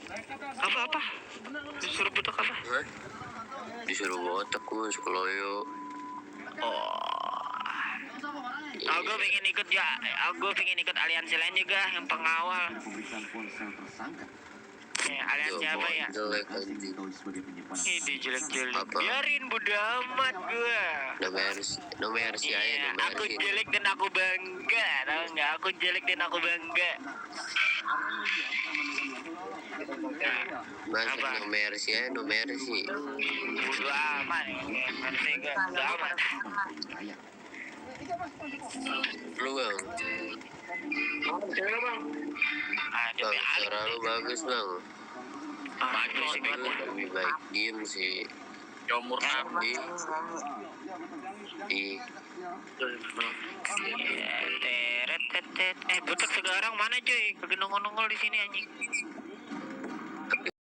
Apa? Disuruh botak apa? Hah? Disuruh botak gue sekeloyo. Oh, aku pengen ikut ya. Aku pengen ikut aliansi lain juga yang pengawal. Aliansi apa ya? Jelek anjing. Ini jelek-jelek. Apa? Biarin bodo amat gua. No mercy aja, Iya, no aku mercy. jelek dan aku bangga, tahu nggak? Aku jelek dan aku bangga. Masuk Apa? no mercy aja, no mercy. Bodo amat, nanti gak bodo amat. Lu bang, Ada bang, suara lu bagus bang. Bagus sih gua. Lebih baik diem sih. Jomur nabi. Teret. Botak sekarang mana cuy? Kagak nongol-nongol di sini anjing.